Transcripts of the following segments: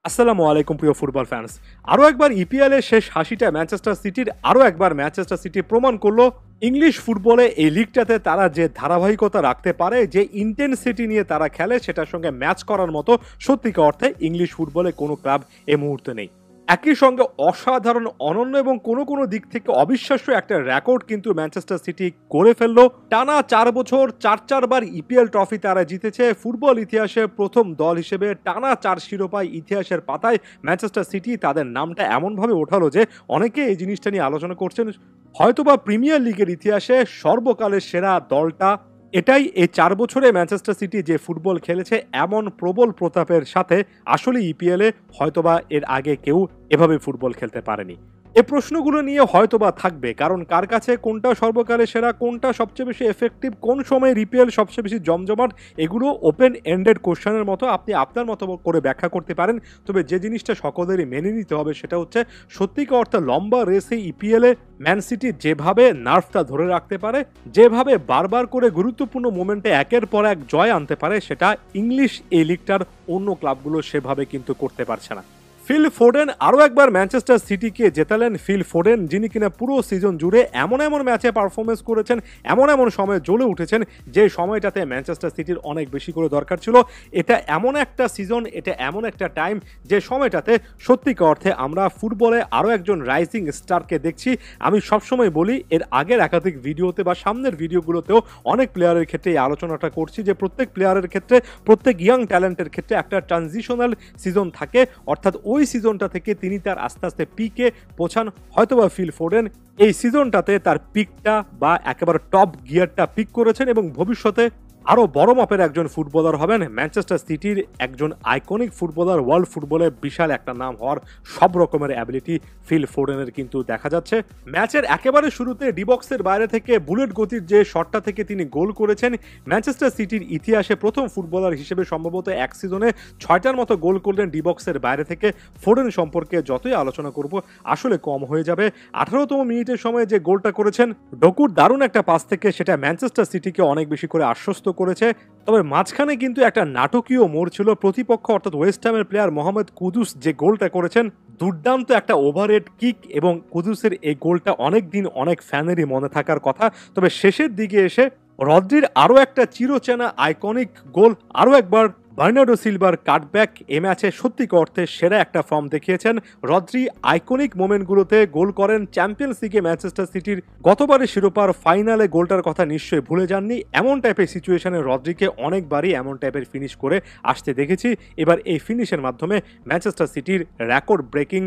আসসালামু আলাইকুম প্রিয় ফুটবল ফ্যান্স। আরও একবার ইপিএল এর শেষ হাসিটা ম্যানচেস্টার সিটির। আরও একবার ম্যানচেস্টার সিটি প্রমাণ করলো ইংলিশ ফুটবলে এই লিগটাতে তারা যে ধারাবাহিকতা রাখতে পারে, যে ইন্টেন্সিটি নিয়ে তারা খেলে, সেটার সঙ্গে ম্যাচ করার মতো সত্যিকার অর্থে ইংলিশ ফুটবলে কোনো ক্লাব এ মুহূর্তে নেই। একই সঙ্গে অসাধারণ, অনন্য এবং কোনো কোনো দিক থেকে অবিশ্বাস্য একটা রেকর্ড কিন্তু ম্যানচেস্টার সিটি করে ফেললো। টানা 4 বছর 4বার ইপিএল ট্রফি তারা জিতেছে। ফুটবল ইতিহাসে প্রথম দল হিসেবে টানা 4 শিরোপায় ইতিহাসের পাতায় ম্যানচেস্টার সিটি তাদের নামটা এমনভাবে ওঠালো যে অনেকে এই জিনিসটা নিয়ে আলোচনা করছেন, হয়তোবা প্রিমিয়ার লিগের ইতিহাসে সর্বকালের সেরা দলটা এটাই। এই 4 বছরে ম্যানচেস্টার সিটি যে ফুটবল খেলেছে এমন প্রবল প্রতাপের সাথে আসলে ইপিএলে হয়তোবা এর আগে কেউ এভাবে ফুটবল খেলতে পারেনি। এই প্রশ্নগুলো নিয়ে হয়তোবা থাকবে, কারণ কার কাছে কোনটা সর্বকালের সেরা, কোনটা সবচেয়ে বেশি এফেক্টিভ, কোন সময় ইপিএল সবচেয়ে বেশি জমজমাট, এগুলো ওপেন এন্ডেড কোশ্চেনের মতো আপনি আপনার মতো করে ব্যাখ্যা করতে পারেন। তবে যে জিনিসটা সকলেরই মেনে নিতে হবে সেটা হচ্ছে সত্যিকার অর্থে লম্বা রেসে ইপিএলে ম্যান সিটি যেভাবে নার্ভটা ধরে রাখতে পারে, যেভাবে বারবার করে গুরুত্বপূর্ণ মোমেন্টে একের পর এক জয় আনতে পারে, সেটা ইংলিশ এই লিগটার অন্য ক্লাবগুলো সেভাবে কিন্তু করতে পারছে না। ফিল ফোডেন আরও একবার ম্যানচেস্টার সিটিকে জেতালেন। ফিল ফোডেন, যিনি কিনা পুরো সিজন জুড়ে এমন এমন ম্যাচে পারফরমেন্স করেছেন, এমন এমন সময়ে জ্বলে উঠেছেন যে সময়টাতে ম্যানচেস্টার সিটির অনেক বেশি করে দরকার ছিল। এটা এমন একটা সিজন, এটা এমন একটা টাইম যে সময়টাতে সত্যিকার অর্থে আমরা ফুটবলে আরও একজন রাইজিং স্টারকে দেখছি। আমি সবসময় বলি, এর আগের একাধিক ভিডিওতে বা সামনের ভিডিওগুলোতেও অনেক প্লেয়ারের ক্ষেত্রে এই আলোচনাটা করছি যে প্রত্যেক প্লেয়ারের ক্ষেত্রে, প্রত্যেক ইয়াং ট্যালেন্টের ক্ষেত্রে একটা ট্রানজিশনাল সিজন থাকে, অর্থাৎ ওই সিজনটা থেকে তিনি তার আস্তে আস্তে পিকে পৌঁছান। হয়তোবা ফিল ফোডেন এই সিজনটাতে তার পিকটা বা একেবারে টপ গিয়ারটা পিক করেছেন এবং ভবিষ্যতে আরও বড় মাপের একজন ফুটবলার হবেন। ম্যানচেস্টার সিটির একজন আইকনিক ফুটবলার, ওয়ার্ল্ড ফুটবলে বিশাল একটা নাম হওয়ার সব রকমের অ্যাবিলিটি ফিল ফোডেনের কিন্তু দেখা যাচ্ছে। ম্যাচের একেবারে শুরুতে ডিবক্সের বাইরে থেকে বুলেট গতির যে শটটা থেকে তিনি গোল করেছেন, ম্যানচেস্টার সিটির ইতিহাসে প্রথম ফুটবলার হিসেবে সম্ভবত এক সিজনে 6টার মতো গোল করলেন ডিবক্সের বাইরে থেকে। ফোডেন সম্পর্কে যতই আলোচনা করব আসলে কম হয়ে যাবে। 18তম মিনিটের সময় যে গোলটা করেছেন ডকুর দারুণ একটা পাস থেকে, সেটা ম্যানচেস্টার সিটিকে অনেক বেশি করে আশ্বস্ত করেছে। তবে মাঝখানে কিন্তু একটা নাটকীয় মোড় ছিল। প্রতিপক্ষ অর্থাৎ ওয়েস্ট হ্যামের প্লেয়ার মোহাম্মদ কুদুস যে গোলটা করেছেন, দুর্দান্ত একটা ওভারহেড কিক, এবং কুদুসের এই গোলটা অনেক দিন অনেক ফ্যানেরই মনে থাকার কথা। তবে শেষের দিকে এসে রদ্রির আরও একটা চিরচেনা আইকনিক গোল, আরও একবার বার্নার্ডো সিলভার কাটব্যাক। এ ম্যাচে সত্যিকার অর্থে সেরা একটা ফর্ম দেখিয়েছেন রদ্রি। আইকনিক মোমেন্টগুলোতে গোল করেন। চ্যাম্পিয়ন্স লিগে ম্যানচেস্টার সিটির গতবারের শিরোপার ফাইনালে গোলটার কথা নিশ্চয়ই ভুলে যাননি। এমন টাইপের সিচুয়েশনে রদ্রিকে অনেকবারই এমন টাইপের ফিনিশ করে আসতে দেখেছি। এবার এই ফিনিশের মাধ্যমে ম্যানচেস্টার সিটির রেকর্ড ব্রেকিং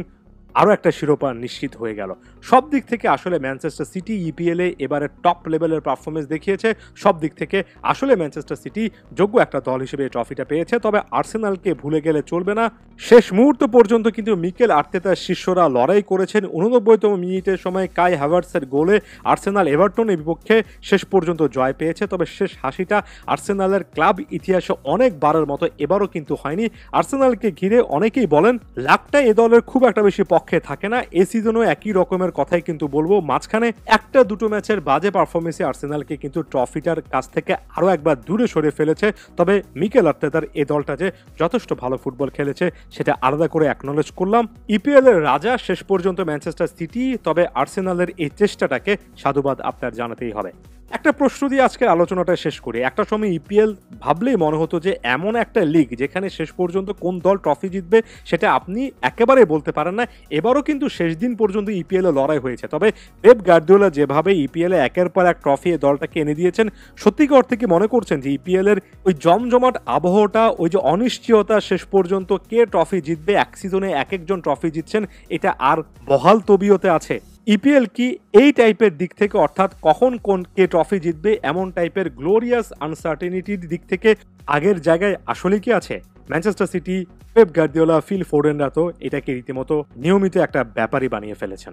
আরও একটা শিরোপা নিশ্চিত হয়ে গেল। সব দিক থেকে আসলে ম্যানচেস্টার সিটি ইপিএলে এবারে টপ লেভেলের পারফরমেন্স দেখিয়েছে। সব দিক থেকে আসলে ম্যানচেস্টার সিটি যোগ্য একটা দল হিসেবে ট্রফিটা পেয়েছে। তবে আর্সেনালকে ভুলে গেলে চলবে না। শেষ মুহূর্ত পর্যন্ত কিন্তু মিকেল আর্তেতার শিষ্যরা লড়াই করেছেন। 89তম মিনিটের সময় কাই হ্যাভার্টসের গোলে আর্সেনাল এভারটনের বিপক্ষে শেষ পর্যন্ত জয় পেয়েছে। তবে শেষ হাসিটা আর্সেনালের ক্লাব ইতিহাসে অনেকবারের মতো এবারও কিন্তু হয়নি। আর্সেনালকে ঘিরে অনেকেই বলেন লাকটা এ দলের খুব একটা বেশি পক্ষে থাকে না। এই সিজনও একই রকমের কথাই কিন্তু বলবো। মাঝখানে একটা দুটো ম্যাচের বাজে পারফরমেন্সে আর্সেনালকে কিন্তু ট্রফিটার কাছ থেকে আরও একবার দূরে সরে ফেলেছে। তবে মিকেল আর্তেতার এই দলটা যে যথেষ্ট ভালো ফুটবল খেলেছে সেটা আলাদা করে অ্যাকনলেজ করলাম। ইপিএল এর রাজা শেষ পর্যন্ত ম্যানচেস্টার সিটি, তবে আর্সেনালের এই চেষ্টাটাকে সাধুবাদ আপনার জানাতেই হবে। একটা প্রশ্ন দিয়ে আজকের আলোচনাটা শেষ করি। একটা সময় ইপিএল ভাবলেই মনে হতো যে এমন একটা লিগ যেখানে শেষ পর্যন্ত কোন দল ট্রফি জিতবে সেটা আপনি একেবারে বলতে পারেন না। এবারও কিন্তু শেষ দিন পর্যন্ত ইপিএল এ লড়াই হয়েছে। তবে পেপ গার্দিওলা যেভাবে ইপিএল এ একের পর এক ট্রফি এই দলটাকে এনে দিয়েছেন, সত্যিকার অর্থে কি মনে করছেন যে ইপিএল এর ওই জমজমাট আবহাওয়াটা, ওই যে অনিশ্চয়তা শেষ পর্যন্ত কে ট্রফি জিতবে, এক সিজনে এক একজন ট্রফি জিতছেন, এটা আর বহাল তবিয়তে আছে? ইপিএল কি এই টাইপের দিক থেকে, অর্থাৎ কখন কোন কে ট্রফি জিতবে এমন টাইপের গ্লোরিয়াস আনসার্টেনিটির দিক থেকে আগের জায়গায় আসলে কি আছে? Manchester City, Pep Guardiola, Phil ফোডেনরা তো এটাকে রীতিমতো নিয়মিত একটা ব্যাপারই বানিয়ে ফেলেছেন।